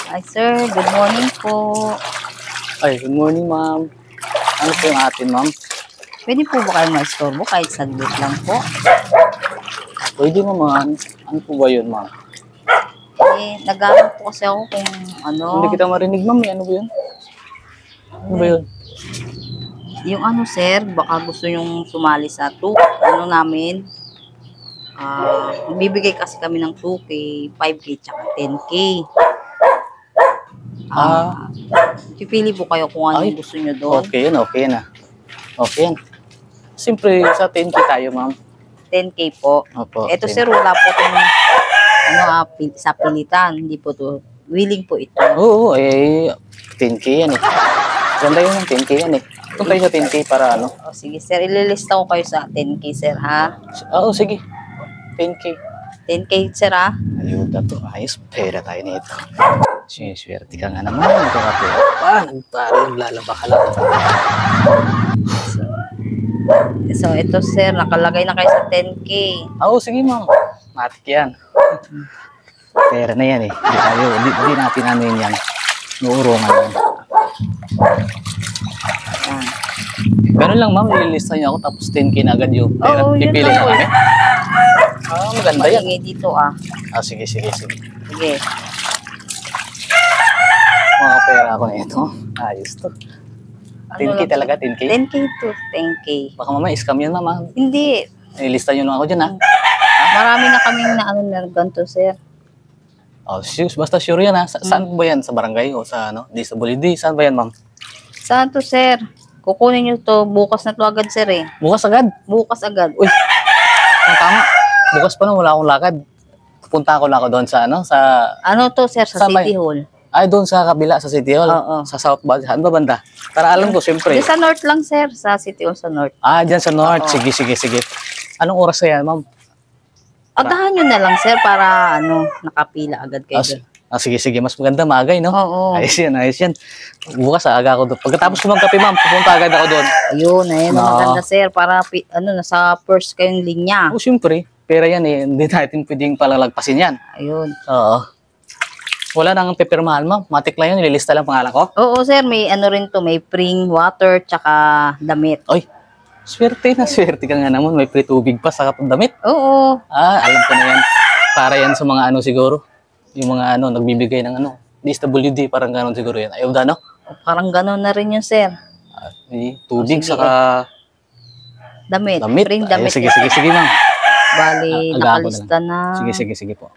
Hi sir, good morning po. Ay, good morning, ma'am. Ano po yung atin, ma'am? Pwede po ba kayo ma-istorbo kahit saglit lang po? Pwede naman. Ano po ba yun, ma'am? Nag-aaral po kasi ako kung ano. Hindi kita marinig, ma'am. Ano ba yun? Ano ba yun? Yung ano sir, baka gusto nyong sumali sa namin. Bibigay kasi kami ng 2K, 5K, tsaka 10K. Pipili po kayo kung ano yung gusto nyo doon. Okay yun, okay na. Okay yan. Siyempre, sa 10K tayo, ma'am. 10K po. Opo. Ito sir, wala po itong sa pilitan. Hindi po to. Willing po ito. Oo, 10K yan eh. Ganda yun ng 10K yan eh. Kung tayo sa 10K para ano. O, sige sir, ililista ko kayo sa 10K sir ha. Oo, sige. 10K. 10K sir ha. Ayuda to. Ayos, pera tayo nito. Siniswerte ka nga naman. Nagkakapera pa. Naglalaba ka lang. So, ito sir, nakalagay na kayo sa 10K. Oo, sige ma'am. Matik yan. Pera na yan eh. Hindi natin ano yun yan. Nuurungan yan. Ganun lang ma'am, nililista niyo ako tapos 10K na agad yung pera. Oo, yun Pipili lang na po. kami. Maganda yan. Maingay dito ah. Sige. Sige. Mga pera ako na ito. Ayos to. 10K talaga, 10K? 10K to 10K. Baka mamaya, scam yan ma'am. Hindi. Nililista niyo na ako dyan ha. Marami na kaming na ganito sir. Oh, basta sure yan ha. Saan ba yan? Sa barangay o sa DSWD? Saan ba yan ma'am? Saan to sir? Kukunin nyo to. Bukas na to agad sir eh. Bukas agad? Bukas agad. Uy, tama. Bukas pa na wala akong lakad. Pupunta ko na ako doon sa sa... Ano to sir? Sa City Hall. Ay, doon sa kabila, sa City Hall. Oo. Sa South ba? Saan ba banda? Para alam ko, siyempre. Sa North lang sir. Sa City Hall sa North. Dyan sa North. Oo. Sige. Anong oras kaya, ma'am? Agahan nyo na lang sir para nakapila agad kayo doon. Sige. Mas maganda, maagay, no? Oo. Ayos yan. Bukas, aga ako doon. Pagkatapos ko magkape, ma'am, pupunta agad ako doon. Ayun, maganda sir. Para, nasa first kayong linya. Oo, siyempre. Pera yan eh. Hindi natin pwedeng palalagpasin yan. Ayun. Oo. Wala nang pipirmahan, ma'am. Matik lang yun. Nililista lang pangalan ko. Oo sir, may rin to. May spring water, tsaka damit. Oy, swerte ka nga naman. May free tubig pa sa damit. Oo. Alam ko na yan. Para yan sa mga siguro. Yung mga nagbibigay ng DSWD, parang gano'n siguro yan. Ayaw da, no? Parang gano'n na rin yun, sir. Tubig, sige, saka... Damit. Damit. Spring damit. Sige, ma'am. Bali, nakalista na. Sige po.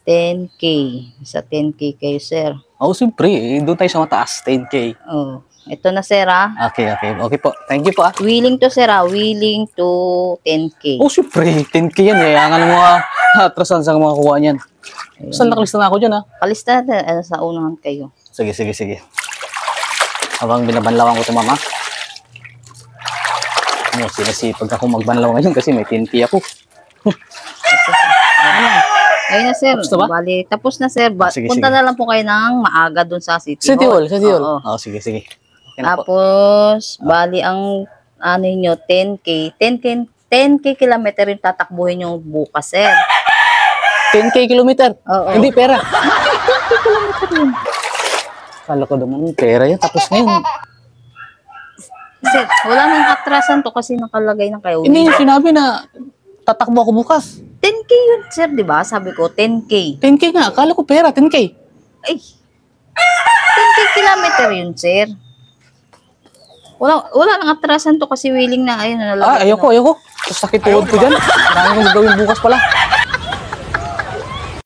10K. Sa 10K kayo, sir. Oo, siyempre. Doon tayo sa mataas. 10K. Oo. Ito na, sir, ha? Okay po. Thank you po, Willing to, sir, ha? Willing to 10K. Oh, siyempre. 10K yan. Yayangan ng mga atrasan sa mga kuha niyan. Saan nakalista na ako dyan, ha? Kalista na sa unahan kayo. Sige. Habang binabanlawan ko ito, mama. Sinasipag ako magbanlaw ngayon kasi may 10K ako. Ayun na, sir. Tapos na ba? Bali, tapos na, sir. Sige. Punta na lang po kayo ng maaga dun sa City Hall. Oo. Sige. Okay Tapos, bali ang nyo, 10K kilometer yung tatakbuhin nyo bukas, sir. 10K kilometer? Oo. Hindi, pera. 10K kilometer yun. Kala ko naman pera yan. Tapos ngayon. Sir, wala nang atrasan to kasi nakalagay na kayo. Hindi yung sinabi na tatakbo ako bukas. 10K yun, sir, di ba? Sabi ko, 10K. 10K nga. Akala ko pera, 10K. Ay, 10K kilometer yun, sir. Wala nang atrasan to kasi willing na, ayun. Ayoko. Sakit tuhod ko dyan. Marami kong gagawin bukas pala.